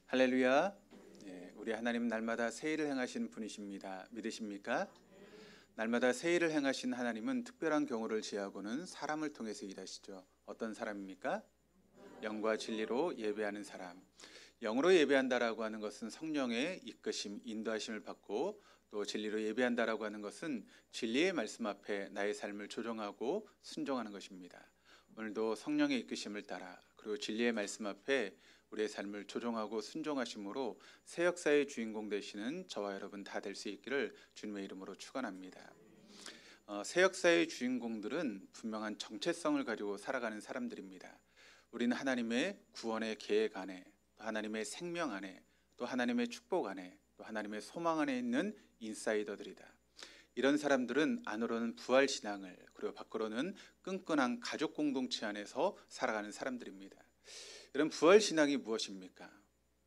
할렐루야. 우리 하나님 날마다 새 일을 행하신 분이십니다. 믿으십니까? 날마다 새 일을 행하신 하나님은 특별한 경우를 제하고는 사람을 통해서 일하시죠. 어떤 사람입니까? 영과 진리로 예배하는 사람. 영으로 예배한다라고 하는 것은 성령의 이끄심, 인도하심을 받고, 또 진리로 예배한다라고 하는 것은 진리의 말씀 앞에 나의 삶을 조정하고 순종하는 것입니다. 오늘도 성령의 이끄심을 따라, 그리고 진리의 말씀 앞에 우리의 삶을 조정하고 순종하심으로 새 역사의 주인공 되시는 저와 여러분 다 될 수 있기를 주님의 이름으로 축원합니다. 새 역사의 주인공들은 분명한 정체성을 가지고 살아가는 사람들입니다. 우리는 하나님의 구원의 계획 안에, 또 하나님의 생명 안에, 또 하나님의 축복 안에, 또 하나님의 소망 안에 있는 인사이더들이다. 이런 사람들은 안으로는 부활 신앙을, 그리고 밖으로는 끈끈한 가족 공동체 안에서 살아가는 사람들입니다. 이런 부활 신앙이 무엇입니까?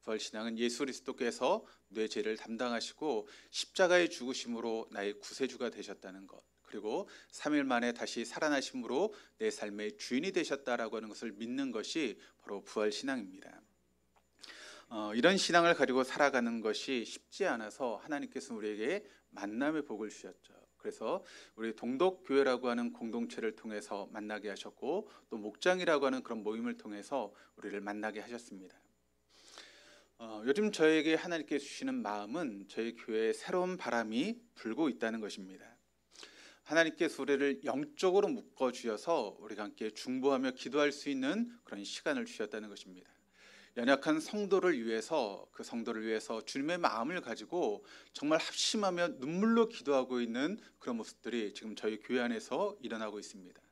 부활 신앙은 예수 그리스도께서 내 죄를 담당하시고 십자가의 죽으심으로 나의 구세주가 되셨다는 것, 그리고 3일 만에 다시 살아나심으로 내 삶의 주인이 되셨다라고 하는 것을 믿는 것이 바로 부활 신앙입니다. 이런 신앙을 가지고 살아가는 것이 쉽지 않아서 하나님께서 우리에게 만남의 복을 주셨죠. 그래서 우리 동덕교회라고 하는 공동체를 통해서 만나게 하셨고, 또 목장이라고 하는 그런 모임을 통해서 우리를 만나게 하셨습니다. 요즘 저에게 하나님께서 주시는 마음은 저희 교회에 새로운 바람이 불고 있다는 것입니다. 하나님께서 우리를 영적으로 묶어주셔서 우리가 함께 중보하며 기도할 수 있는 그런 시간을 주셨다는 것입니다. 연약한 성도를 위해서, 그 성도를 위해서 주님의 마음을 가지고 정말 합심하며 눈물로 기도하고 있는 그런 모습들이 지금 저희 교회 안에서 일어나고 있습니다.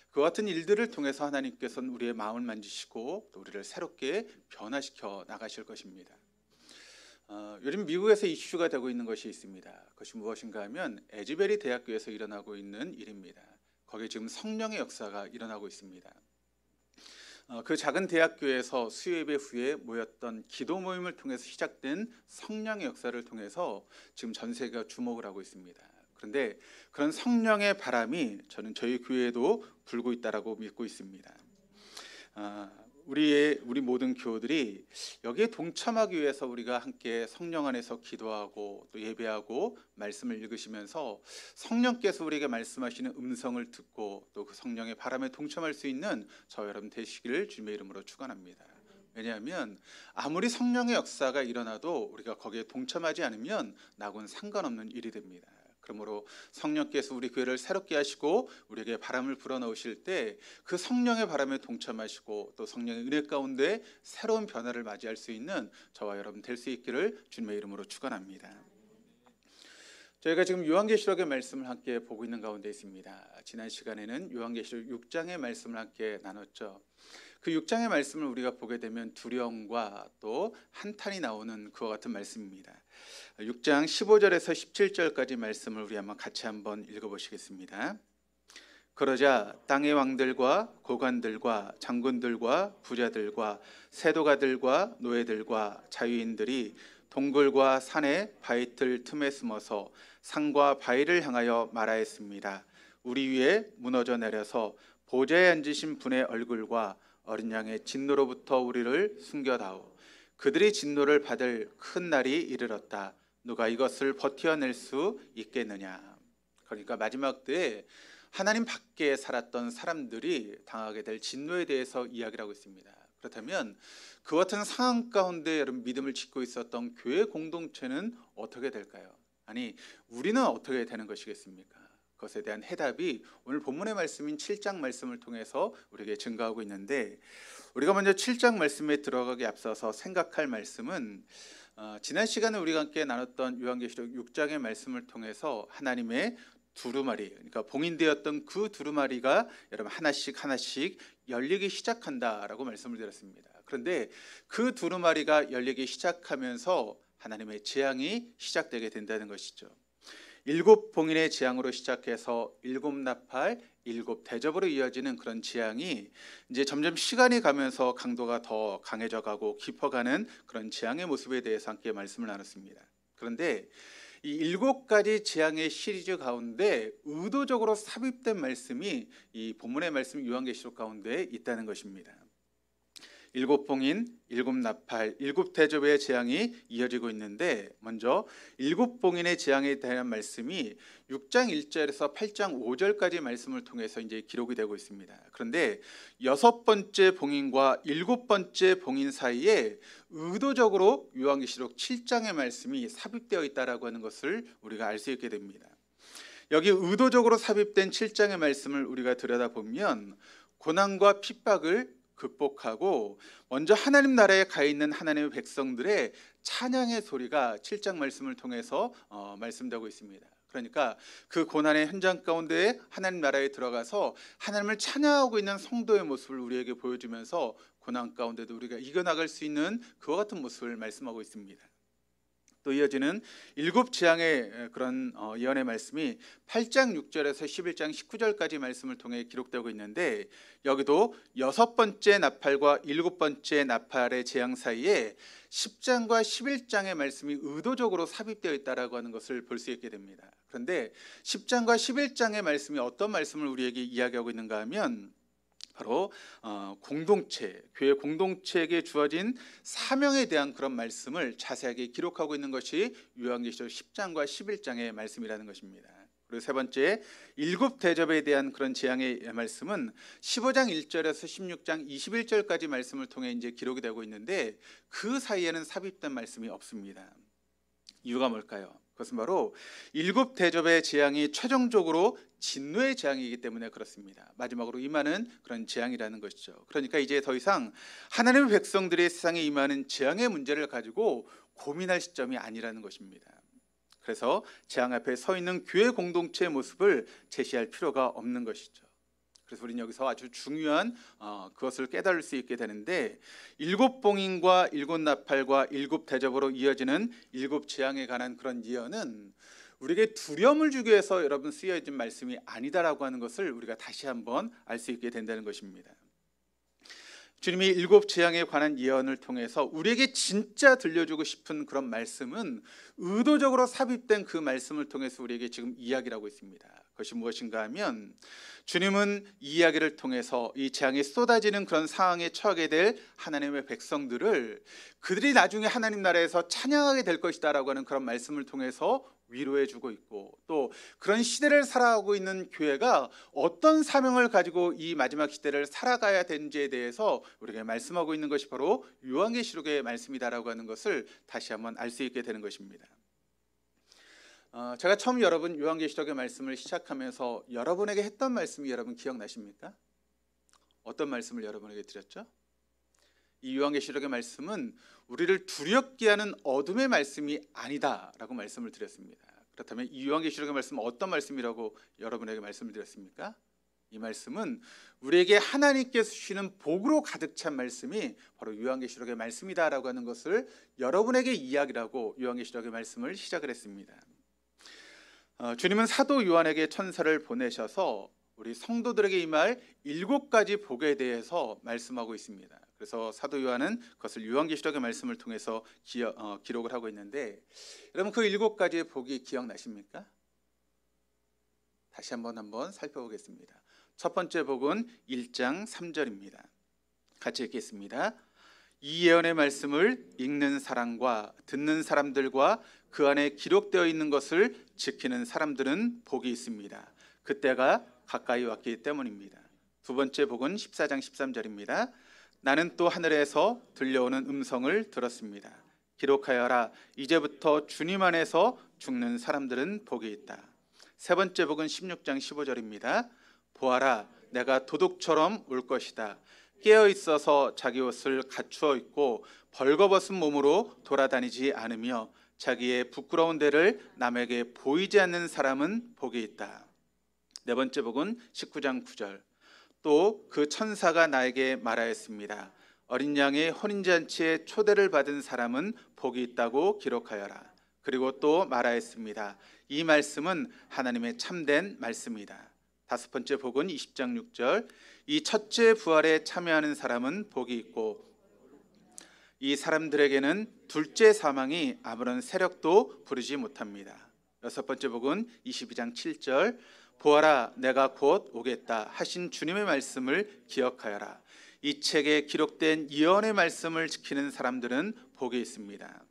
그 같은 일들을 통해서 하나님께서는 우리의 마음을 만지시고 또 우리를 새롭게 변화시켜 나가실 것입니다. 요즘 미국에서 이슈가 되고 있는 것이 있습니다. 그것이 무엇인가 하면 에즈베리 대학교에서 일어나고 있는 일입니다. 거기에 지금 성령의 역사가 일어나고 있습니다. 그 작은 대학교에서 수요예배 후에 모였던 기도 모임을 통해서 시작된 성령의 역사를 통해서 지금 전 세계가 주목을 하고 있습니다. 그런데 그런 성령의 바람이 저는 저희 교회에도 불고 있다라고 믿고 있습니다. 우리 모든 교우들이 여기에 동참하기 위해서 우리가 함께 성령 안에서 기도하고 또 예배하고 말씀을 읽으시면서 성령께서 우리에게 말씀하시는 음성을 듣고 또 그 성령의 바람에 동참할 수 있는 저와 여러분 되시기를 주님의 이름으로 축원합니다. 왜냐하면 아무리 성령의 역사가 일어나도 우리가 거기에 동참하지 않으면 나하고는 상관없는 일이 됩니다. 그러므로 성령께서 우리 교회를 새롭게 하시고 우리에게 바람을 불어넣으실 때 그 성령의 바람에 동참하시고 또 성령의 은혜 가운데 새로운 변화를 맞이할 수 있는 저와 여러분 될 수 있기를 주님의 이름으로 축원합니다. 저희가 지금 요한계시록의 말씀을 함께 보고 있는 가운데 있습니다. 지난 시간에는 요한계시록 6장의 말씀을 함께 나눴죠. 그 6장의 말씀을 우리가 보게 되면 두려움과 또 한탄이 나오는 그와 같은 말씀입니다. 6장 15절에서 17절까지 말씀을 우리 같이 한번 읽어보시겠습니다. 그러자 땅의 왕들과 고관들과 장군들과 부자들과 세도가들과 노예들과 자유인들이 동굴과 산의 바위틀 틈에 숨어서 산과 바위를 향하여 말하였습니다. 우리 위에 무너져 내려서 보좌에 앉으신 분의 얼굴과 어린 양의 진노로부터 우리를 숨겨다오. 그들이 진노를 받을 큰 날이 이르렀다. 누가 이것을 버텨낼 수 있겠느냐. 그러니까 마지막 때에 하나님 밖에 살았던 사람들이 당하게 될 진노에 대해서 이야기를 하고 있습니다. 그렇다면 그 같은 상황 가운데 여러분 믿음을 짓고 있었던 교회 공동체는 어떻게 될까요? 아니, 우리는 어떻게 되는 것이겠습니까? 그것에 대한 해답이 오늘 본문의 말씀인 7장 말씀을 통해서 우리에게 증거하고 있는데, 우리가 먼저 7장 말씀에 들어가기 앞서서 생각할 말씀은 지난 시간에 우리가 함께 나눴던 요한계시록 6장의 말씀을 통해서 하나님의 두루마리, 그러니까 봉인되었던 그 두루마리가 여러분 하나씩 열리기 시작한다라고 말씀을 드렸습니다. 그런데 그 두루마리가 열리기 시작하면서 하나님의 재앙이 시작되게 된다는 것이죠. 7 봉인의 재앙으로 시작해서 7 나팔, 7 대접으로 이어지는 그런 재앙이 이제 점점 시간이 가면서 강도가 더 강해져 가고 깊어가는 그런 재앙의 모습에 대해서 함께 말씀을 나눴습니다. 그런데 이 7가지 재앙의 시리즈 가운데 의도적으로 삽입된 말씀이 이 본문의 말씀 요한계시록 가운데 있다는 것입니다. 일곱 봉인, 일곱 나팔, 일곱 대접의 재앙이 이어지고 있는데, 먼저 일곱 봉인의 재앙에 대한 말씀이 6장 1절에서 8장 5절까지 말씀을 통해서 이제 기록이 되고 있습니다. 그런데 여섯 번째 봉인과 일곱 번째 봉인 사이에 의도적으로 요한계시록 7장의 말씀이 삽입되어 있다라고 하는 것을 우리가 알 수 있게 됩니다. 여기 의도적으로 삽입된 7장의 말씀을 우리가 들여다보면 고난과 핍박을 극복하고 먼저 하나님 나라에 가 있는 하나님의 백성들의 찬양의 소리가 7장 말씀을 통해서 말씀되고 있습니다. 그러니까 그 고난의 현장 가운데 하나님 나라에 들어가서 하나님을 찬양하고 있는 성도의 모습을 우리에게 보여주면서 고난 가운데도 우리가 이겨나갈 수 있는 그와 같은 모습을 말씀하고 있습니다. 또 이어지는 일곱 재앙의 그런 예언의 말씀이 8장 6절에서 11장 19절까지 말씀을 통해 기록되고 있는데, 여기도 여섯 번째 나팔과 일곱 번째 나팔의 재앙 사이에 10장과 11장의 말씀이 의도적으로 삽입되어 있다라고 하는 것을 볼 수 있게 됩니다. 그런데 10장과 11장의 말씀이 어떤 말씀을 우리에게 이야기하고 있는가 하면 바로 공동체, 교회 공동체에게 주어진 사명에 대한 그런 말씀을 자세하게 기록하고 있는 것이 요한계시록 10장과 11장의 말씀이라는 것입니다. 그리고 세 번째, 일곱 대접에 대한 그런 재앙의 말씀은 15장 1절에서 16장 21절까지 말씀을 통해 이제 기록이 되고 있는데, 그 사이에는 삽입된 말씀이 없습니다. 이유가 뭘까요? 그것은 바로 일곱 대접의 재앙이 최종적으로 진노의 재앙이기 때문에 그렇습니다. 마지막으로 임하는 그런 재앙이라는 것이죠. 그러니까 이제 더 이상 하나님의 백성들의 세상에 임하는 재앙의 문제를 가지고 고민할 시점이 아니라는 것입니다. 그래서 재앙 앞에 서 있는 교회 공동체의 모습을 제시할 필요가 없는 것이죠. 그래서 우리는 여기서 아주 중요한 그것을 깨달을 수 있게 되는데, 일곱 봉인과 일곱 나팔과 일곱 대접으로 이어지는 일곱 재앙에 관한 그런 예언은 우리에게 두려움을 주기 위해서 여러분 쓰여진 말씀이 아니다라고 하는 것을 우리가 다시 한번 알 수 있게 된다는 것입니다. 주님이 일곱 재앙에 관한 예언을 통해서 우리에게 진짜 들려주고 싶은 그런 말씀은 의도적으로 삽입된 그 말씀을 통해서 우리에게 지금 이야기를 하고 있습니다. 그것이 무엇인가 하면, 주님은 이 이야기를 통해서 이 재앙이 쏟아지는 그런 상황에 처하게 될 하나님의 백성들을 그들이 나중에 하나님 나라에서 찬양하게 될 것이다 라고 하는 그런 말씀을 통해서 위로해 주고 있고, 또 그런 시대를 살아가고 있는 교회가 어떤 사명을 가지고 이 마지막 시대를 살아가야 되는지에 대해서 우리에게 말씀하고 있는 것이 바로 요한계시록의 말씀이다라고 하는 것을 다시 한번 알 수 있게 되는 것입니다. 제가 처음 여러분 요한계시록의 말씀을 시작하면서 여러분에게 했던 말씀이 여러분 기억나십니까? 어떤 말씀을 여러분에게 드렸죠? 이 요한계시록의 말씀은 우리를 두렵게 하는 어둠의 말씀이 아니다라고 말씀을 드렸습니다. 그렇다면 이 요한계시록의 말씀은 어떤 말씀이라고 여러분에게 말씀을 드렸습니까? 이 말씀은 우리에게 하나님께서 주시는 복으로 가득 찬 말씀이 바로 요한계시록의 말씀이다라고 하는 것을 여러분에게 이야기를 하고 요한계시록의 말씀을 시작을 했습니다. 주님은 사도 요한에게 천사를 보내셔서 우리 성도들에게 임할 7가지 복에 대해서 말씀하고 있습니다. 그래서 사도 요한은 그것을 요한계시록의 말씀을 통해서 기록을 하고 있는데, 여러분 그 7가지의 복이 기억나십니까? 다시 한번 살펴보겠습니다. 첫 번째 복은 1장 3절입니다. 같이 읽겠습니다. 이 예언의 말씀을 읽는 사람과 듣는 사람들과 그 안에 기록되어 있는 것을 지키는 사람들은 복이 있습니다. 그때가 가까이 왔기 때문입니다. 두 번째 복은 14장 13절입니다. 나는 또 하늘에서 들려오는 음성을 들었습니다. 기록하여라. 이제부터 주님 안에서 죽는 사람들은 복이 있다. 세 번째 복은 16장 15절입니다. 보아라, 내가 도둑처럼 올 것이다. 깨어 있어서 자기 옷을 갖추어 입고 벌거벗은 몸으로 돌아다니지 않으며 자기의 부끄러운 데를 남에게 보이지 않는 사람은 복이 있다. 네 번째 복은 19장 9절. 또 그 천사가 나에게 말하였습니다. 어린 양의 혼인잔치에 초대를 받은 사람은 복이 있다고 기록하여라. 그리고 또 말하였습니다. 이 말씀은 하나님의 참된 말씀이다. 다섯 번째 복은 20장 6절. 이 첫째 부활에 참여하는 사람은 복이 있고 이 사람들에게는 둘째 사망이 아무런 세력도 부르지 못합니다. 여섯 번째 복은 22장 7절. 보아라, 내가 곧 오겠다 하신 주님의 말씀을 기억하여라. 이 책에 기록된 예언의 말씀을 지키는 사람들은 복이 있습니다.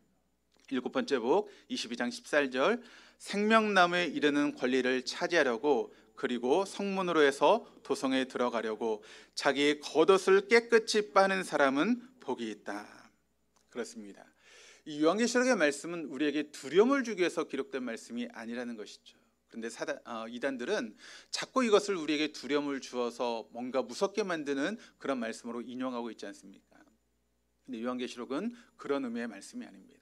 7번째 복 22장 14절, 생명나무에 이르는 권리를 차지하려고 그리고 성문으로 해서 도성에 들어가려고 자기의 겉옷을 깨끗이 빠는 사람은 복이 있다. 그렇습니다. 이 요한계시록의 말씀은 우리에게 두려움을 주기 위해서 기록된 말씀이 아니라는 것이죠. 그런데 이단들은 자꾸 이것을 우리에게 두려움을 주어서 뭔가 무섭게 만드는 그런 말씀으로 인용하고 있지 않습니까? 근데 요한계시록은 그런 의미의 말씀이 아닙니다.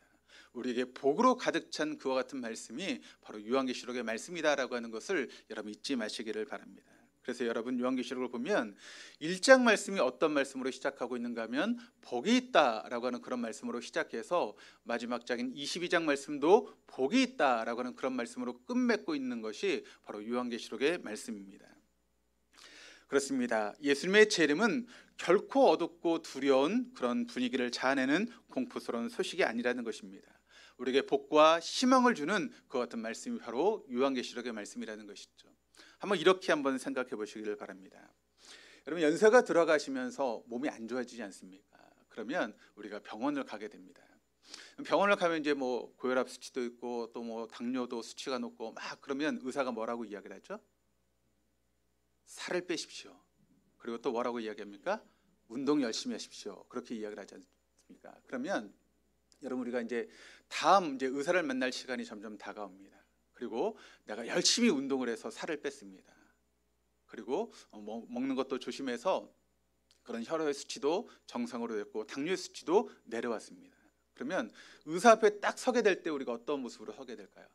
우리에게 복으로 가득 찬 그와 같은 말씀이 바로 요한계시록의 말씀이다라고 하는 것을 여러분 잊지 마시기를 바랍니다. 그래서 여러분 요한계시록을 보면 1장 말씀이 어떤 말씀으로 시작하고 있는가 하면 복이 있다라고 하는 그런 말씀으로 시작해서 마지막 장인 22장 말씀도 복이 있다라고 하는 그런 말씀으로 끝맺고 있는 것이 바로 요한계시록의 말씀입니다. 그렇습니다. 예수님의 재림은 결코 어둡고 두려운 그런 분위기를 자아내는 공포스러운 소식이 아니라는 것입니다. 우리에게 복과 희망을 주는 그 같은 말씀이 바로 요한계시록의 말씀이라는 것이죠. 한번 생각해 보시기를 바랍니다. 여러분, 연세가 들어가시면서 몸이 안 좋아지지 않습니까? 그러면 우리가 병원을 가게 됩니다. 병원을 가면 이제 뭐 고혈압 수치도 있고 또 뭐 당뇨도 수치가 높고 막 그러면 의사가 뭐라고 이야기를 하죠? 살을 빼십시오. 그리고 또 뭐라고 이야기합니까? 운동 열심히 하십시오. 그렇게 이야기를 하지 않습니까? 그러면 여러분, 우리가 이제 다음 의사를 만날 시간이 점점 다가옵니다. 그리고 내가 열심히 운동을 해서 살을 뺐습니다. 그리고 먹는 것도 조심해서 그런 혈압의 수치도 정상으로 됐고 당뇨의 수치도 내려왔습니다. 그러면 의사 앞에 딱 서게 될 때 우리가 어떤 모습으로 서게 될까요?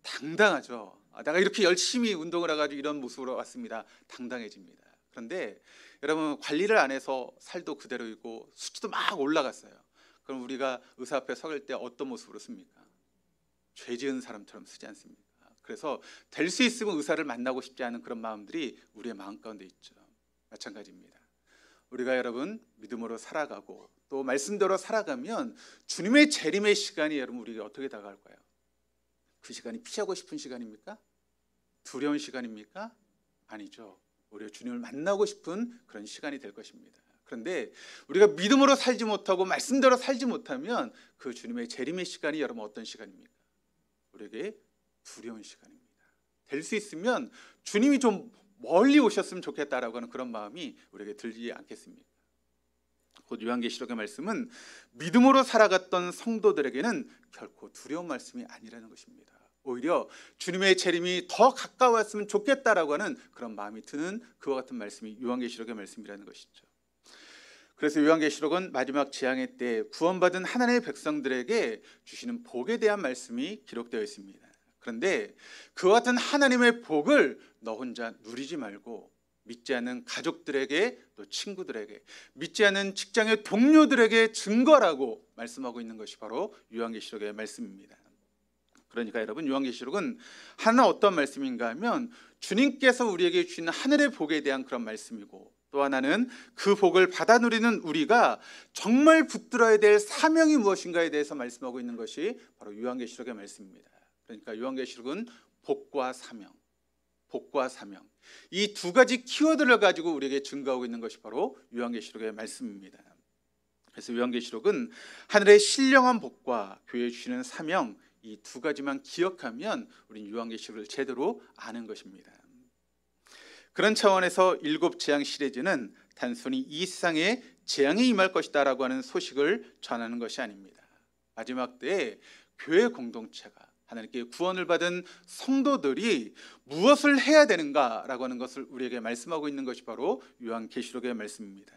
당당하죠. 내가 이렇게 열심히 운동을 해가지고 이런 모습으로 왔습니다. 당당해집니다. 그런데 여러분, 관리를 안 해서 살도 그대로 있고 수치도 막 올라갔어요. 그럼 우리가 의사 앞에 서길 때 어떤 모습으로 씁니까? 죄 지은 사람처럼 쓰지 않습니까? 그래서 될 수 있으면 의사를 만나고 싶지 않은 그런 마음들이 우리의 마음 가운데 있죠. 마찬가지입니다. 우리가 여러분 믿음으로 살아가고 또 말씀대로 살아가면 주님의 재림의 시간이 여러분 우리에게 어떻게 다가올까요? 그 시간이 피하고 싶은 시간입니까? 두려운 시간입니까? 아니죠. 오히려 주님을 만나고 싶은 그런 시간이 될 것입니다. 그런데 우리가 믿음으로 살지 못하고 말씀대로 살지 못하면 그 주님의 재림의 시간이 여러분 어떤 시간입니까? 우리에게 두려운 시간입니다. 될 수 있으면 주님이 좀 멀리 오셨으면 좋겠다라고 하는 그런 마음이 우리에게 들지 않겠습니까? 곧 요한계시록의 말씀은 믿음으로 살아갔던 성도들에게는 결코 두려운 말씀이 아니라는 것입니다. 오히려 주님의 재림이 더 가까웠으면 좋겠다라고 하는 그런 마음이 드는 그와 같은 말씀이 요한계시록의 말씀이라는 것이죠. 그래서 요한계시록은 마지막 재앙의 때 구원받은 하나님의 백성들에게 주시는 복에 대한 말씀이 기록되어 있습니다. 그런데 그와 같은 하나님의 복을 너 혼자 누리지 말고 믿지 않는 가족들에게 또 친구들에게 믿지 않는 직장의 동료들에게 증거라고 말씀하고 있는 것이 바로 요한계시록의 말씀입니다. 그러니까 여러분, 요한계시록은 하나 어떤 말씀인가 하면 주님께서 우리에게 주시는 하늘의 복에 대한 그런 말씀이고, 또 하나는 그 복을 받아 누리는 우리가 정말 붙들어야 될 사명이 무엇인가에 대해서 말씀하고 있는 것이 바로 요한계시록의 말씀입니다. 그러니까 요한계시록은 복과 사명, 복과 사명, 이 두 가지 키워드를 가지고 우리에게 증거하고 있는 것이 바로 요한계시록의 말씀입니다. 그래서 요한계시록은 하늘의 신령한 복과 교회에 주시는 사명, 이 두 가지만 기억하면 우리는 요한계시록을 제대로 아는 것입니다. 그런 차원에서 일곱 재앙 시리즈는 단순히 이 세상에 재앙이 임할 것이다 라고 하는 소식을 전하는 것이 아닙니다. 마지막 때에 교회 공동체가 하나님께 구원을 받은 성도들이 무엇을 해야 되는가라고 하는 것을 우리에게 말씀하고 있는 것이 바로 요한계시록의 말씀입니다.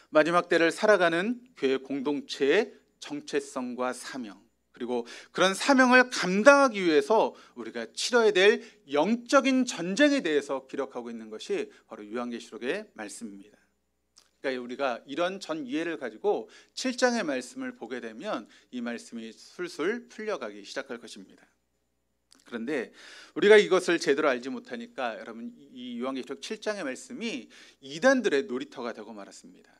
마지막 때를 살아가는 교회 공동체의 정체성과 사명, 그리고 그런 사명을 감당하기 위해서 우리가 치러야 될 영적인 전쟁에 대해서 기록하고 있는 것이 바로 요한계시록의 말씀입니다. 그러니까 우리가 이런 전 이해를 가지고 7장의 말씀을 보게 되면 이 말씀이 술술 풀려가기 시작할 것입니다. 그런데 우리가 이것을 제대로 알지 못하니까 여러분, 이 요한계시록 7장의 말씀이 이단들의 놀이터가 되고 말았습니다.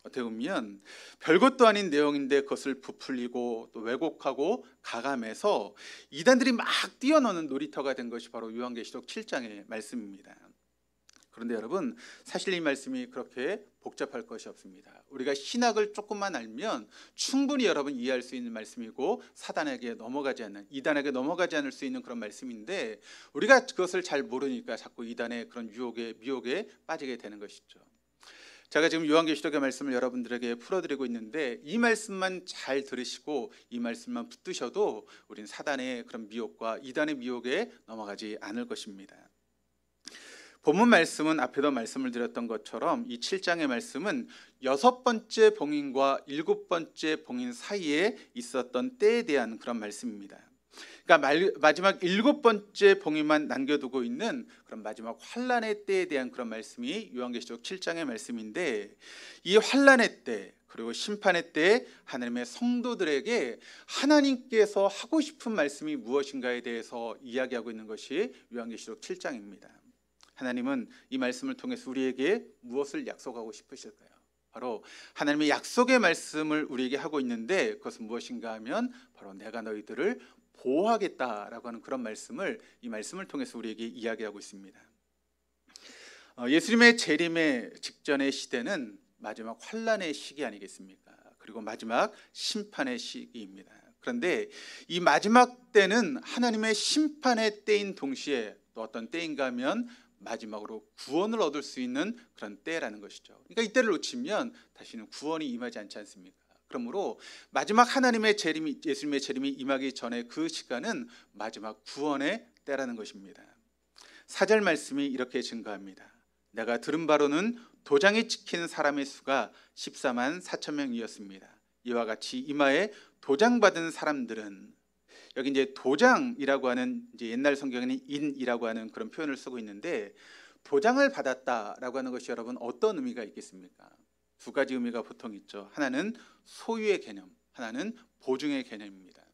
어떻게 보면 별것도 아닌 내용인데 그것을 부풀리고 또 왜곡하고 가감해서 이단들이 막 뛰어노는 놀이터가 된 것이 바로 요한계시록 7장의 말씀입니다. 그런데 여러분, 사실 이 말씀이 그렇게 복잡할 것이 없습니다. 우리가 신학을 조금만 알면 충분히 여러분 이해할 수 있는 말씀이고, 사단에게 넘어가지 않는, 이단에게 넘어가지 않을 수 있는 그런 말씀인데, 우리가 그것을 잘 모르니까 자꾸 이단의 그런 유혹에 미혹에 빠지게 되는 것이죠. 제가 지금 요한계시록의 말씀을 여러분들에게 풀어드리고 있는데, 이 말씀만 잘 들으시고 이 말씀만 붙드셔도 우린 사단의 그런 미혹과 이단의 미혹에 넘어가지 않을 것입니다. 본문 말씀은 앞에도 말씀을 드렸던 것처럼 이 7장의 말씀은 6번째 봉인과 7번째 봉인 사이에 있었던 때에 대한 그런 말씀입니다. 그러니까 마지막 7번째 봉인만 남겨두고 있는 그런 마지막 환란의 때에 대한 그런 말씀이 요한계시록 7장의 말씀인데, 이 환란의 때 그리고 심판의 때에 하나님의 성도들에게 하나님께서 하고 싶은 말씀이 무엇인가에 대해서 이야기하고 있는 것이 요한계시록 7장입니다. 하나님은 이 말씀을 통해서 우리에게 무엇을 약속하고 싶으실까요? 바로 하나님의 약속의 말씀을 우리에게 하고 있는데, 그것은 무엇인가 하면 바로 내가 너희들을 보호하겠다라고 하는 그런 말씀을 이 말씀을 통해서 우리에게 이야기하고 있습니다. 예수님의 재림의 직전의 시대는 마지막 환란의 시기 아니겠습니까? 그리고 마지막 심판의 시기입니다. 그런데 이 마지막 때는 하나님의 심판의 때인 동시에 또 어떤 때인가 하면 마지막으로 구원을 얻을 수 있는 그런 때라는 것이죠. 그러니까 이때를 놓치면 다시는 구원이 임하지 않지 않습니까? 그러므로 마지막 하나님의 재림이, 예수님의 재림이 임하기 전에 그 시간은 마지막 구원의 때라는 것입니다. 4절 말씀이 이렇게 증거합니다. 내가 들은 바로는 도장이 찍힌 사람의 수가 14만 4천 명이었습니다. 이와 같이 이마에 도장 받은 사람들은, 여기 이제 도장이라고 하는, 이제 옛날 성경에는 인이라고 하는 그런 표현을 쓰고 있는데, 도장을 받았다라고 하는 것이 여러분 어떤 의미가 있겠습니까? 두 가지 의미가 보통 있죠. 하나는 소유의 개념, 하나는 보증의 개념입니다.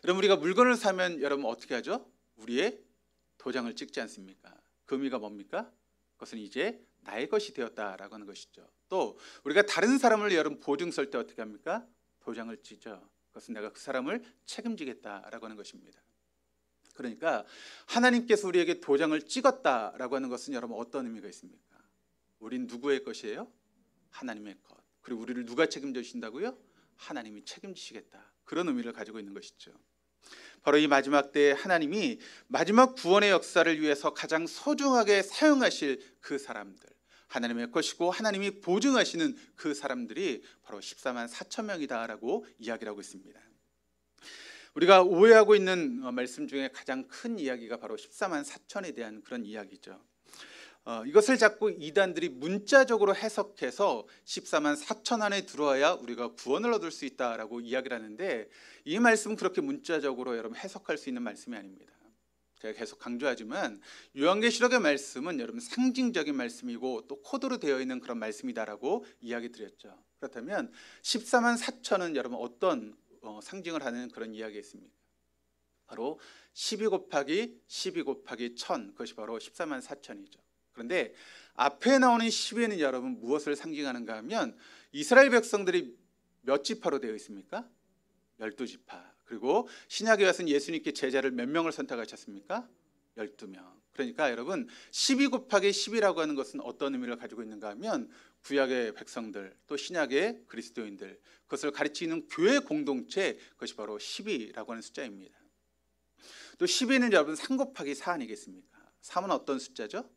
여러분, 우리가 물건을 사면 여러분 어떻게 하죠? 우리의 도장을 찍지 않습니까? 그 의미가 뭡니까? 그것은 이제 나의 것이 되었다라고 하는 것이죠. 또 우리가 다른 사람을 여러분 보증 설 때 어떻게 합니까? 도장을 찍죠. 그것은 내가 그 사람을 책임지겠다라고 하는 것입니다. 그러니까 하나님께서 우리에게 도장을 찍었다라고 하는 것은 여러분 어떤 의미가 있습니까? 우린 누구의 것이에요? 하나님의 것. 그리고 우리를 누가 책임져 주신다고요? 하나님이 책임지시겠다. 그런 의미를 가지고 있는 것이죠. 바로 이 마지막 때에 하나님이 마지막 구원의 역사를 위해서 가장 소중하게 사용하실 그 사람들, 하나님의 것이고 하나님이 보증하시는 그 사람들이 바로 14만 4천 명이다라고 이야기를 하고 있습니다. 우리가 오해하고 있는 말씀 중에 가장 큰 이야기가 바로 14만 4천에 대한 그런 이야기죠. 이것을 자꾸 이단들이 문자적으로 해석해서 14만 4천 안에 들어와야 우리가 구원을 얻을 수 있다라고 이야기를 하는데, 이 말씀은 그렇게 문자적으로 여러분 해석할 수 있는 말씀이 아닙니다. 제가 계속 강조하지만 요한계시록의 말씀은 여러분 상징적인 말씀이고 또 코드로 되어 있는 그런 말씀이다라고 이야기 드렸죠. 그렇다면 14만 4천은 여러분 어떤 상징을 하는 그런 이야기였습니까? 바로 12 곱하기 12 곱하기 1000, 그것이 바로 14만 4천이죠. 그런데 앞에 나오는 12는 여러분 무엇을 상징하는가 하면 이스라엘 백성들이 몇 지파로 되어 있습니까? 12지파. 그리고 신약에 와서는 예수님께 제자를 몇 명을 선택하셨습니까? 12명. 그러니까 여러분 12 곱하기 10이라고 하는 것은 어떤 의미를 가지고 있는가 하면 구약의 백성들 또 신약의 그리스도인들, 그것을 가르치는 교회 공동체, 그것이 바로 12라고 하는 숫자입니다. 또 12는 여러분 3 곱하기 4 아니겠습니까? 3은 어떤 숫자죠?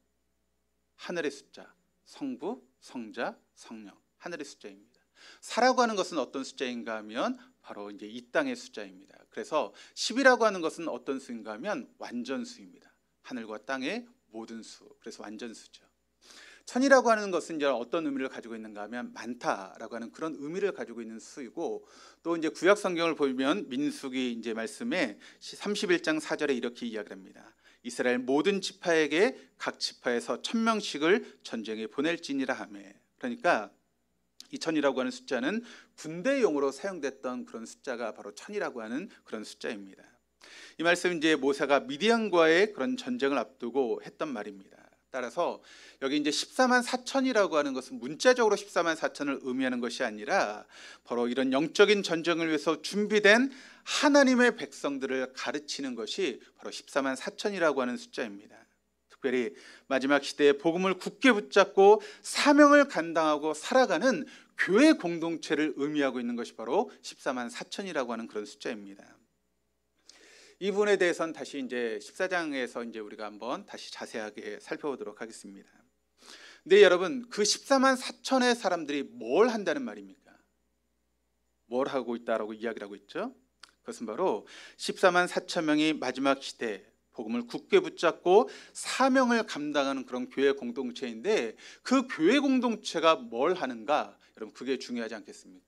하늘의 숫자, 성부, 성자, 성령, 하늘의 숫자입니다. 4라고 하는 것은 어떤 숫자인가 하면 바로 이제 이 땅의 숫자입니다. 그래서 10이라고 하는 것은 어떤 수인가 하면 완전수입니다. 하늘과 땅의 모든 수, 그래서 완전수죠. 1000이라고 하는 것은 이제 어떤 의미를 가지고 있는가 하면 많다라고 하는 그런 의미를 가지고 있는 수이고, 또 이제 구약 성경을 보면 민수기 이제 말씀에 31장 4절에 이렇게 이야기를 합니다. 이스라엘 모든 지파에게 각 지파에서 1000명씩을 전쟁에 보낼지니라 하며, 그러니까 이 1000이라고 하는 숫자는 군대용으로 사용됐던 그런 숫자가 바로 1000이라고 하는 그런 숫자입니다. 이 말씀은 이제 모세가 미디안과의 그런 전쟁을 앞두고 했던 말입니다. 따라서 여기 이제 14만 4천이라고 하는 것은 문자적으로 14만 4천을 의미하는 것이 아니라 바로 이런 영적인 전쟁을 위해서 준비된 하나님의 백성들을 가르치는 것이 바로 14만 4천이라고 하는 숫자입니다. 특별히 마지막 시대에 복음을 굳게 붙잡고 사명을 감당하고 살아가는 교회 공동체를 의미하고 있는 것이 바로 14만 4천이라고 하는 그런 숫자입니다. 이 부분에 대해서는 다시 이제 14장에서 이제 우리가 한번 다시 자세하게 살펴보도록 하겠습니다. 근데 여러분, 그 14만 4천의 사람들이 뭘 한다는 말입니까? 뭘 하고 있다라고 이야기를 하고 있죠? 그것은 바로 14만 4천 명이 마지막 시대 복음을 굳게 붙잡고 사명을 감당하는 그런 교회 공동체인데, 그 교회 공동체가 뭘 하는가? 여러분, 그게 중요하지 않겠습니까?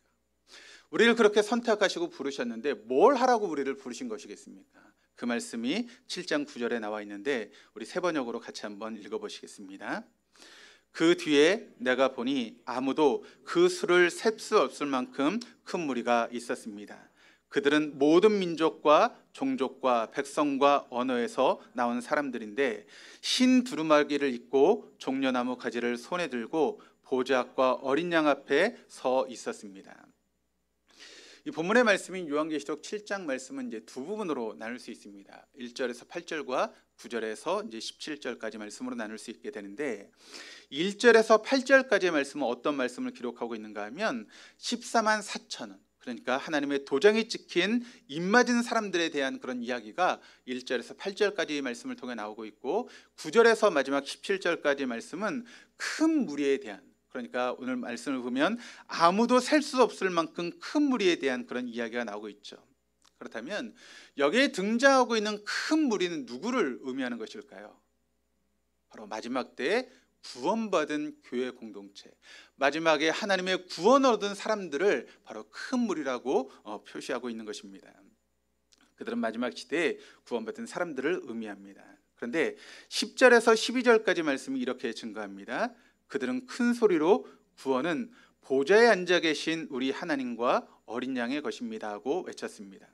우리를 그렇게 선택하시고 부르셨는데 뭘 하라고 우리를 부르신 것이겠습니까? 그 말씀이 7장 9절에 나와 있는데 우리 세 번역으로 같이 한번 읽어보시겠습니다. 그 뒤에 내가 보니 아무도 그 수를 셀 수 없을 만큼 큰 무리가 있었습니다. 그들은 모든 민족과 종족과 백성과 언어에서 나온 사람들인데 흰 두루마기를 입고 종려나무 가지를 손에 들고 보좌 앞과 어린 양 앞에 서 있었습니다. 이 본문의 말씀인 요한계시록 7장 말씀은 이제 두 부분으로 나눌 수 있습니다. 1절에서 8절과 9절에서 이제 17절까지 말씀으로 나눌 수 있게 되는데, 1절에서 8절까지의 말씀은 어떤 말씀을 기록하고 있는가 하면 14만 4천은, 그러니까 하나님의 도장이 찍힌 입맞은 사람들에 대한 그런 이야기가 1절에서 8절까지의 말씀을 통해 나오고 있고, 9절에서 마지막 17절까지의 말씀은 큰 무리에 대한, 그러니까 오늘 말씀을 보면 아무도 셀 수 없을 만큼 큰 무리에 대한 그런 이야기가 나오고 있죠. 그렇다면 여기에 등장하고 있는 큰 무리는 누구를 의미하는 것일까요? 바로 마지막 때에 구원받은 교회 공동체, 마지막에 하나님의 구원을 얻은 사람들을 바로 큰 무리라고 표시하고 있는 것입니다. 그들은 마지막 시대에 구원받은 사람들을 의미합니다. 그런데 10절에서 12절까지 말씀이 이렇게 증거합니다. 그들은 큰 소리로 구원은 보좌에 앉아 계신 우리 하나님과 어린 양의 것입니다 하고 외쳤습니다.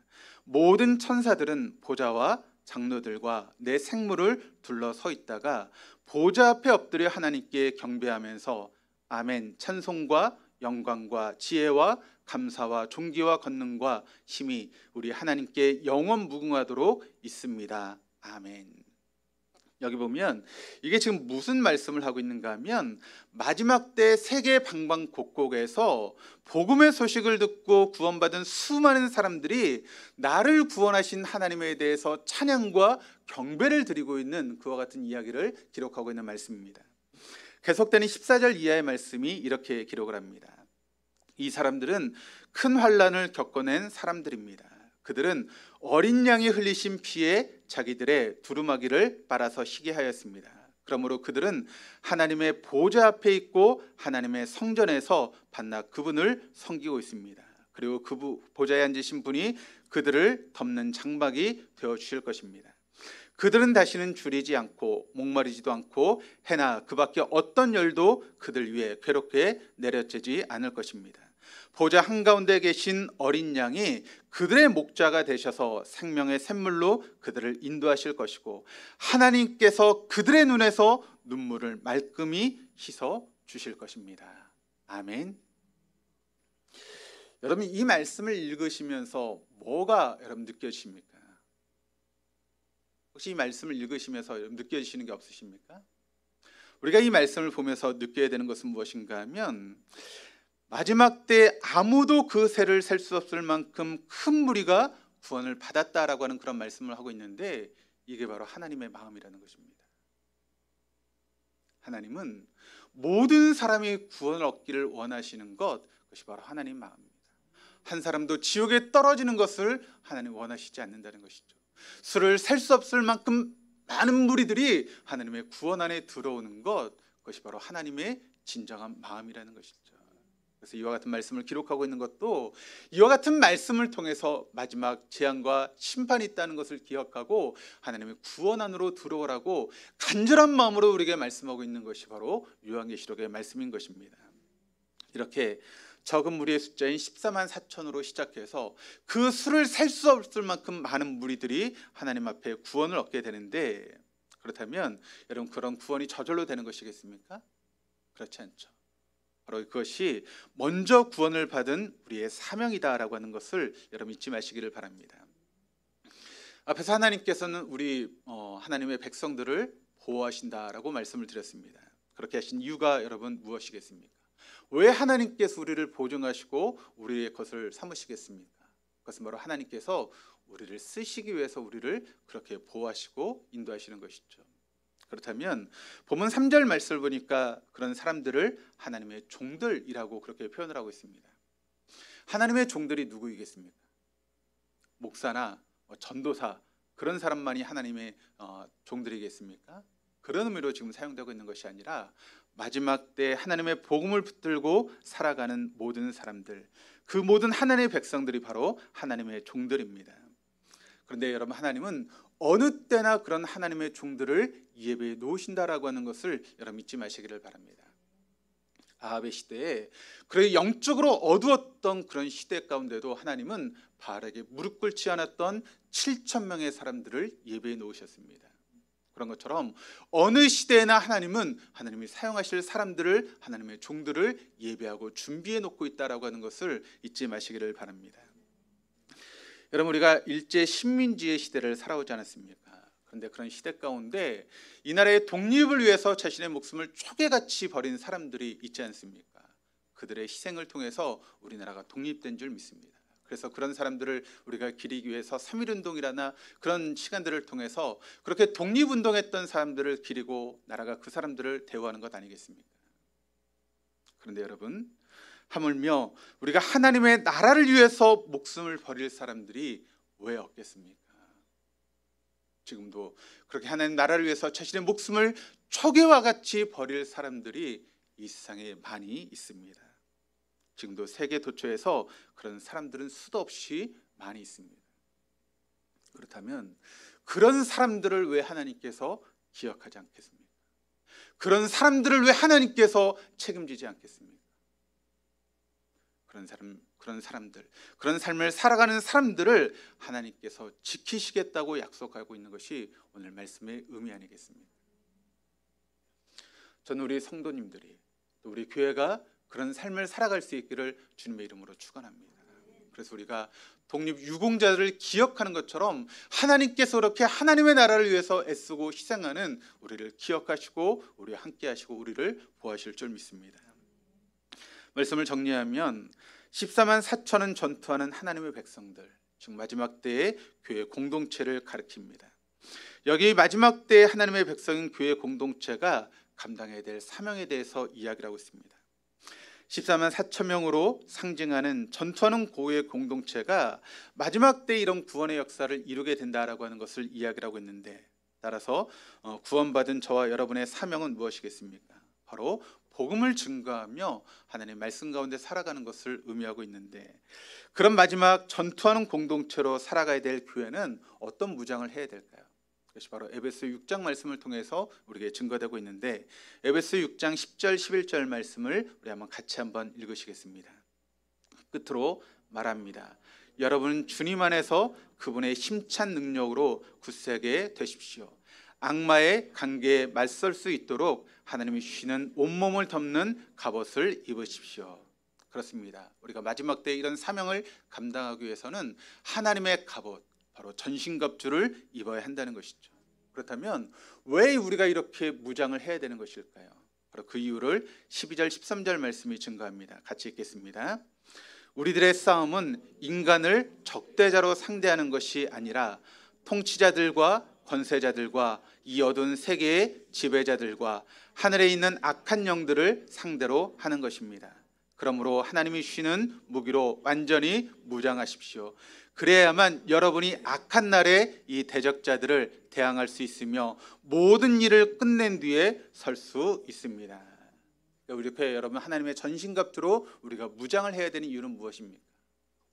모든 천사들은 보좌와 장로들과 내 생물을 둘러서 있다가 보좌 앞에 엎드려 하나님께 경배하면서 아멘, 찬송과 영광과 지혜와 감사와 존귀와 권능과 힘이 우리 하나님께 영원 무궁하도록 있습니다. 아멘. 여기 보면 이게 지금 무슨 말씀을 하고 있는가 하면, 마지막 때 세계 방방곡곡에서 복음의 소식을 듣고 구원받은 수많은 사람들이 나를 구원하신 하나님에 대해서 찬양과 경배를 드리고 있는 그와 같은 이야기를 기록하고 있는 말씀입니다. 계속되는 14절 이하의 말씀이 이렇게 기록을 합니다. 이 사람들은 큰 환난을 겪어낸 사람들입니다. 그들은 어린 양이 흘리신 피에 자기들의 두루마기를 빨아서 희게 하였습니다. 그러므로 그들은 하나님의 보좌 앞에 있고 하나님의 성전에서 밤낮 그분을 섬기고 있습니다. 그리고 그 보좌에 앉으신 분이 그들을 덮는 장막이 되어 주실 것입니다. 그들은 다시는 줄이지 않고 목마르지도 않고 해나 그 밖에 어떤 열도 그들 위에 괴롭게 내려지지 않을 것입니다. 보좌 한가운데 계신 어린 양이 그들의 목자가 되셔서 생명의 샘물로 그들을 인도하실 것이고, 하나님께서 그들의 눈에서 눈물을 말끔히 씻어 주실 것입니다. 아멘. 여러분, 이 말씀을 읽으시면서 뭐가 여러분 느껴지십니까? 혹시 이 말씀을 읽으시면서 느껴지시는 게 없으십니까? 우리가 이 말씀을 보면서 느껴야 되는 것은 무엇인가 하면, 마지막 때 아무도 그 세를 셀 수 없을 만큼 큰 무리가 구원을 받았다라고 하는 그런 말씀을 하고 있는데, 이게 바로 하나님의 마음이라는 것입니다. 하나님은 모든 사람이 구원을 얻기를 원하시는 것, 그것이 바로 하나님의 마음입니다. 한 사람도 지옥에 떨어지는 것을 하나님 원하시지 않는다는 것이죠. 수를 셀 수 없을 만큼 많은 무리들이 하나님의 구원 안에 들어오는 것, 그것이 바로 하나님의 진정한 마음이라는 것이죠. 그래서 이와 같은 말씀을 기록하고 있는 것도 이와 같은 말씀을 통해서 마지막 재앙과 심판이 있다는 것을 기억하고 하나님의 구원 안으로 들어오라고 간절한 마음으로 우리에게 말씀하고 있는 것이 바로 요한계시록의 말씀인 것입니다. 이렇게 적은 무리의 숫자인 14만 4천으로 시작해서 그 수를 셀 수 없을 만큼 많은 무리들이 하나님 앞에 구원을 얻게 되는데, 그렇다면 여러분, 그런 구원이 저절로 되는 것이겠습니까? 그렇지 않죠. 바로 그것이 먼저 구원을 받은 우리의 사명이다라고 하는 것을 여러분 잊지 마시기를 바랍니다. 앞에서 하나님께서는 우리 하나님의 백성들을 보호하신다라고 말씀을 드렸습니다. 그렇게 하신 이유가 여러분 무엇이겠습니까? 왜 하나님께서 우리를 보존하시고 우리의 것을 삼으시겠습니까? 그것은 바로 하나님께서 우리를 쓰시기 위해서 우리를 그렇게 보호하시고 인도하시는 것이죠. 그렇다면 본문 3절 말씀을 보니까 그런 사람들을 하나님의 종들이라고 그렇게 표현을 하고 있습니다. 하나님의 종들이 누구이겠습니까? 목사나 전도사 그런 사람만이 하나님의 종들이겠습니까? 그런 의미로 지금 사용되고 있는 것이 아니라 마지막 때 하나님의 복음을 붙들고 살아가는 모든 사람들, 그 모든 하나님의 백성들이 바로 하나님의 종들입니다. 그런데 여러분, 하나님은 어느 때나 그런 하나님의 종들을 예배에 놓으신다라고 하는 것을 여러분 잊지 마시기를 바랍니다. 아합의 시대에 그래 영적으로 어두웠던 그런 시대 가운데도 하나님은 바알에게 무릎 꿇지 않았던 7,000명의 사람들을 예배에 놓으셨습니다. 그런 것처럼 어느 시대에나 하나님은 하나님이 사용하실 사람들을, 하나님의 종들을 예배하고 준비해 놓고 있다라고 하는 것을 잊지 마시기를 바랍니다. 여러분, 우리가 일제 식민지의 시대를 살아오지 않았습니까? 그런데 그런 시대 가운데 이 나라의 독립을 위해서 자신의 목숨을 초계같이 버린 사람들이 있지 않습니까? 그들의 희생을 통해서 우리나라가 독립된 줄 믿습니다. 그래서 그런 사람들을 우리가 기리기 위해서 3.1운동이라나 그런 시간들을 통해서 그렇게 독립운동했던 사람들을 기리고 나라가 그 사람들을 대우하는 것 아니겠습니까? 그런데 여러분, 하물며 우리가 하나님의 나라를 위해서 목숨을 버릴 사람들이 왜 없겠습니까? 지금도 그렇게 하나님 나라를 위해서 자신의 목숨을 초계와 같이 버릴 사람들이 이 세상에 많이 있습니다. 지금도 세계 도처에서 그런 사람들은 수도 없이 많이 있습니다. 그렇다면 그런 사람들을 왜 하나님께서 기억하지 않겠습니까? 그런 사람들을 왜 하나님께서 책임지지 않겠습니까? 그런 삶을 살아가는 사람들을 하나님께서 지키시겠다고 약속하고 있는 것이 오늘 말씀의 의미 아니겠습니까? 저는 우리 성도님들이, 또 우리 교회가 그런 삶을 살아갈 수 있기를 주님의 이름으로 축원합니다. 그래서 우리가 독립유공자들을 기억하는 것처럼 하나님께서 그렇게 하나님의 나라를 위해서 애쓰고 희생하는 우리를 기억하시고 우리와 함께 하시고 우리를 보호하실 줄 믿습니다. 말씀을 정리하면 14만 4천은 전투하는 하나님의 백성들, 즉 마지막 때의 교회 공동체를 가리킵니다. 여기 마지막 때의 하나님의 백성인 교회 공동체가 감당해야 될 사명에 대해서 이야기를 하고 있습니다. 14만 4천 명으로 상징하는 전투하는 교회 공동체가 마지막 때 이런 구원의 역사를 이루게 된다라고 하는 것을 이야기를 하고 있는데, 따라서 구원받은 저와 여러분의 사명은 무엇이겠습니까? 바로 복음을 증거하며 하나님의 말씀 가운데 살아가는 것을 의미하고 있는데, 그런 마지막 전투하는 공동체로 살아가야 될 교회는 어떤 무장을 해야 될까요? 그것이 바로 에베소 6장 말씀을 통해서 우리에게 증거되고 있는데, 에베소 6장 10절 11절 말씀을 우리 같이 한번 읽으시겠습니다. 끝으로 말합니다. 여러분 주님 안에서 그분의 힘찬 능력으로 굳세게 되십시오. 악마의 관계에 맞설 수 있도록 하나님이 주시는 온몸을 덮는 갑옷을 입으십시오. 그렇습니다. 우리가 마지막 때 이런 사명을 감당하기 위해서는 하나님의 갑옷, 바로 전신갑주를 입어야 한다는 것이죠. 그렇다면 왜 우리가 이렇게 무장을 해야 되는 것일까요? 바로 그 이유를 12절 13절 말씀이 증거합니다. 같이 읽겠습니다. 우리들의 싸움은 인간을 적대자로 상대하는 것이 아니라 통치자들과 권세자들과 이 어두운 세계의 지배자들과 하늘에 있는 악한 영들을 상대로 하는 것입니다. 그러므로 하나님이 주시는 무기로 완전히 무장하십시오. 그래야만 여러분이 악한 날에 이 대적자들을 대항할 수 있으며 모든 일을 끝낸 뒤에 설 수 있습니다. 우리 옆에 여러분, 하나님의 전신갑주로 우리가 무장을 해야 되는 이유는 무엇입니까?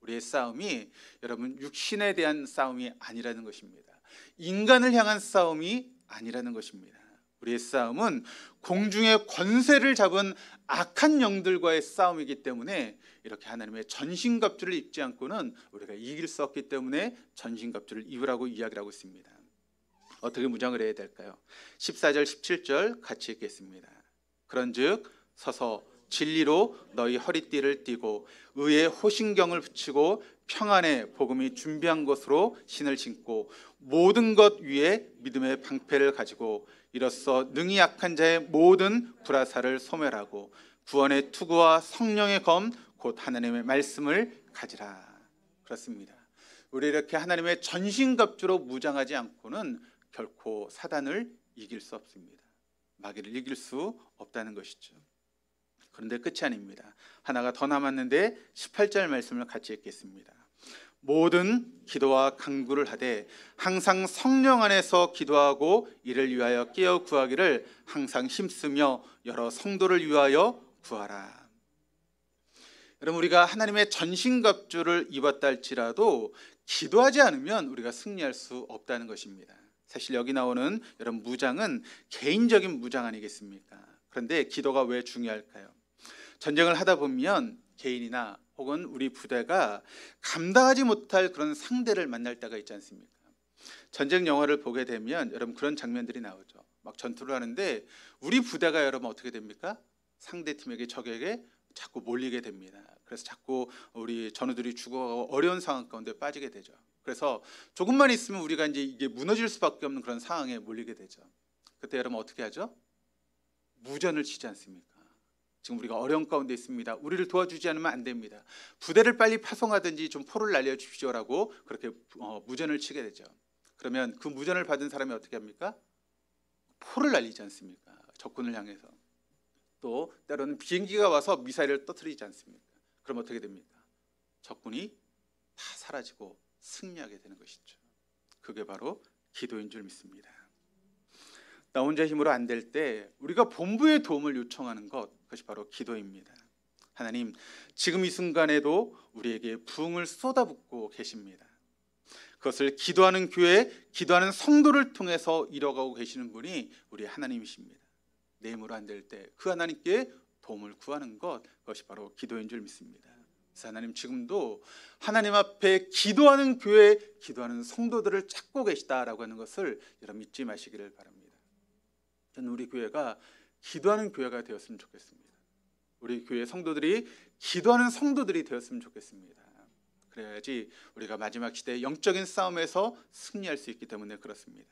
우리의 싸움이 여러분 육신에 대한 싸움이 아니라는 것입니다. 인간을 향한 싸움이 아니라는 것입니다. 우리의 싸움은 공중의 권세를 잡은 악한 영들과의 싸움이기 때문에 이렇게 하나님의 전신갑주를 입지 않고는 우리가 이길 수 없기 때문에 전신갑주를 입으라고 이야기를 하고 있습니다. 어떻게 무장을 해야 될까요? 14절 17절 같이 읽겠습니다. 그런즉 서서 진리로 너희 허리띠를 띠고 의의 호신경을 붙이고 평안의 복음이 준비한 것으로 신을 신고 모든 것 위에 믿음의 방패를 가지고 이로써 능히 약한 자의 모든 불화살을 소멸하고 구원의 투구와 성령의 검 곧 하나님의 말씀을 가지라. 그렇습니다. 우리 이렇게 하나님의 전신갑주로 무장하지 않고는 결코 사단을 이길 수 없습니다. 마귀를 이길 수 없다는 것이죠. 그런데 끝이 아닙니다. 하나가 더 남았는데 18절 말씀을 같이 읽겠습니다. 모든 기도와 간구를 하되 항상 성령 안에서 기도하고 이를 위하여 깨어 구하기를 항상 힘쓰며 여러 성도를 위하여 구하라. 여러분, 우리가 하나님의 전신갑주를 입었다 할지라도 기도하지 않으면 우리가 승리할 수 없다는 것입니다. 사실 여기 나오는 여러분 무장은 개인적인 무장 아니겠습니까? 그런데 기도가 왜 중요할까요? 전쟁을 하다 보면 개인이나 혹은 우리 부대가 감당하지 못할 그런 상대를 만날 때가 있지 않습니까? 전쟁 영화를 보게 되면 여러분 그런 장면들이 나오죠. 막 전투를 하는데 우리 부대가 여러분 어떻게 됩니까? 상대 팀에게, 적에게 자꾸 몰리게 됩니다. 그래서 자꾸 우리 전우들이 죽어가고 어려운 상황 가운데 빠지게 되죠. 그래서 조금만 있으면 우리가 이제 이게 무너질 수밖에 없는 그런 상황에 몰리게 되죠. 그때 여러분 어떻게 하죠? 무전을 치지 않습니까? 지금 우리가 어려운 가운데 있습니다. 우리를 도와주지 않으면 안 됩니다. 부대를 빨리 파송하든지 좀 포를 날려주십시오라고 그렇게 무전을 치게 되죠. 그러면 그 무전을 받은 사람이 어떻게 합니까? 포를 날리지 않습니까? 적군을 향해서. 또 때로는 비행기가 와서 미사일을 터뜨리지 않습니까? 그럼 어떻게 됩니까? 적군이 다 사라지고 승리하게 되는 것이죠. 그게 바로 기도인 줄 믿습니다. 나 혼자 힘으로 안 될 때 우리가 본부의 도움을 요청하는 것, 그것이 바로 기도입니다. 하나님, 지금 이 순간에도 우리에게 부흥을 쏟아붓고 계십니다. 그것을 기도하는 교회, 기도하는 성도를 통해서 이뤄가고 계시는 분이 우리 하나님이십니다. 내 힘으로 안 될 때 그 하나님께 도움을 구하는 것, 그것이 바로 기도인 줄 믿습니다. 그래서 하나님 지금도 하나님 앞에 기도하는 교회, 기도하는 성도들을 찾고 계시다라고 하는 것을 여러분 잊지 마시기를 바랍니다. 저는 우리 교회가 기도하는 교회가 되었으면 좋겠습니다. 우리 교회 성도들이 기도하는 성도들이 되었으면 좋겠습니다. 그래야지 우리가 마지막 시대의 영적인 싸움에서 승리할 수 있기 때문에 그렇습니다.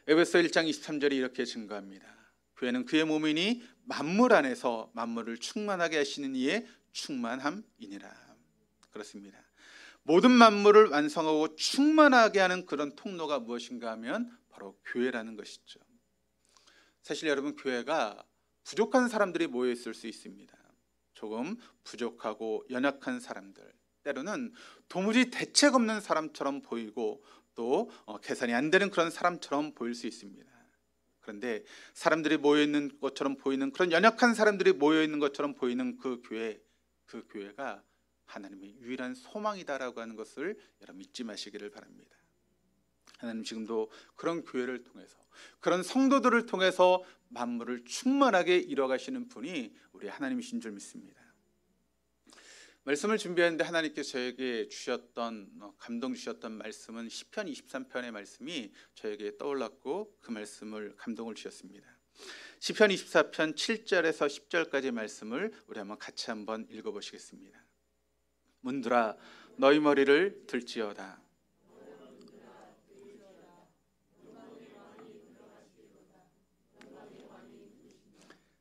에베소 1장 23절이 이렇게 증거합니다. 교회는 그의 몸이니 만물 안에서 만물을 충만하게 하시는 이의 충만함이니라. 그렇습니다. 모든 만물을 완성하고 충만하게 하는 그런 통로가 무엇인가 하면 바로 교회라는 것이죠. 사실 여러분, 교회가 부족한 사람들이 모여 있을 수 있습니다. 조금 부족하고 연약한 사람들, 때로는 도무지 대책 없는 사람처럼 보이고 또 계산이 안 되는 그런 사람처럼 보일 수 있습니다. 그런데 사람들이 모여 있는 것처럼 보이는, 그런 연약한 사람들이 모여 있는 것처럼 보이는 그 교회가 하나님의 유일한 소망이다라고 하는 것을 여러분 잊지 마시기를 바랍니다. 하나님 지금도 그런 교회를 통해서, 그런 성도들을 통해서 만물을 충만하게 이뤄가시는 분이 우리 하나님이신 줄 믿습니다. 말씀을 준비하는데 하나님께서 저에게 주셨던, 감동 주셨던 말씀은 시편 23편의 말씀이 저에게 떠올랐고 그 말씀을 감동을 주셨습니다. 시편 24편 7절에서 10절까지의 말씀을 우리 같이 한번 읽어보시겠습니다. 문들아 너희 머리를 들지어다.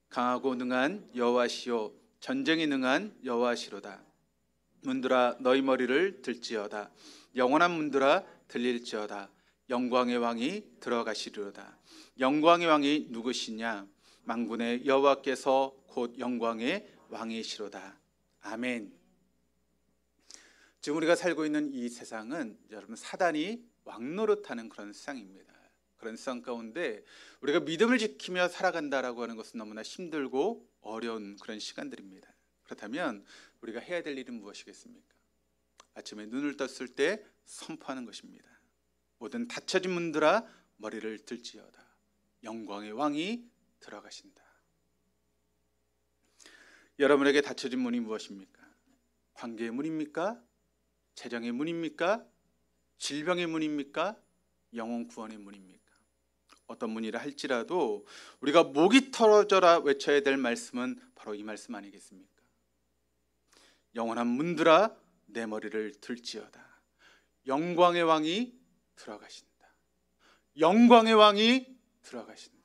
강하고 능한 여호와시요 전쟁이 능한 여호와시로다. 문들아 너희 머리를 들지어다. 영원한 문들아 들릴지어다. 영광의 왕이 들어가시리로다. 영광의 왕이 누구시냐? 만군의 여호와께서 곧 영광의 왕이시로다. 아멘. 지금 우리가 살고 있는 이 세상은 여러분 사단이 왕노릇하는 그런 세상입니다. 그런 세상 가운데 우리가 믿음을 지키며 살아간다라고 하는 것은 너무나 힘들고 어려운 그런 시간들입니다. 그렇다면 우리가 해야 될 일은 무엇이겠습니까? 아침에 눈을 떴을 때 선포하는 것입니다. 모든 닫혀진 문들아 머리를 들지어다. 영광의 왕이 들어가신다. 여러분에게 닫혀진 문이 무엇입니까? 관계의 문입니까? 재정의 문입니까? 질병의 문입니까? 영혼 구원의 문입니까? 어떤 문이라 할지라도 우리가 목이 털어져라 외쳐야 될 말씀은 바로 이 말씀 아니겠습니까? 영원한 문들아 내 머리를 들지어다. 영광의 왕이 들어가신다. 영광의 왕이 들어가신다.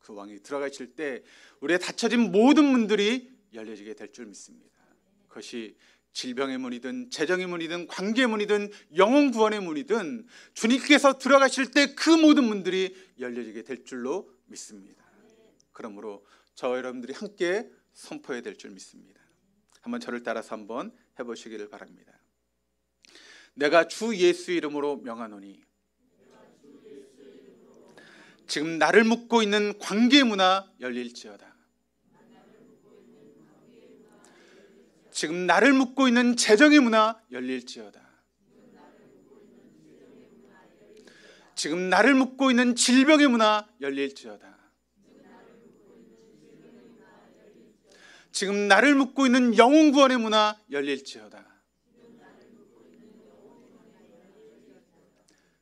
그 왕이 들어가실 때 우리의 닫혀진 모든 문들이 열려지게 될 줄 믿습니다. 그것이 질병의 문이든 재정의 문이든 관계의 문이든 영혼 구원의 문이든 주님께서 들어가실 때 그 모든 문들이 열려지게 될 줄로 믿습니다. 그러므로 저와 여러분들이 함께 선포해야 될 줄 믿습니다. 한번 저를 따라서 한번 해보시기를 바랍니다. 내가 주 예수 이름으로 명하노니 지금 나를 묶고 있는 관계의 문화 열릴지어다. 지금 나를 묶고 있는 재정의 문화 열릴지어다. 지금 나를 묶고 있는 질병의 문화 열릴지어다. 지금 나를 묶고 있는 영혼 구원의 문화 열릴지어다.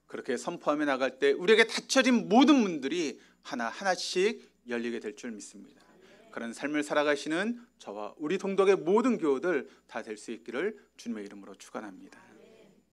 그렇게 선포하며 나갈 때 우리에게 닫혀진 모든 문들이 하나하나씩 열리게 될 줄 믿습니다. 그런 삶을 살아가시는 저와 우리 동덕의 모든 교우들 다 될 수 있기를 주님의 이름으로 축원합니다.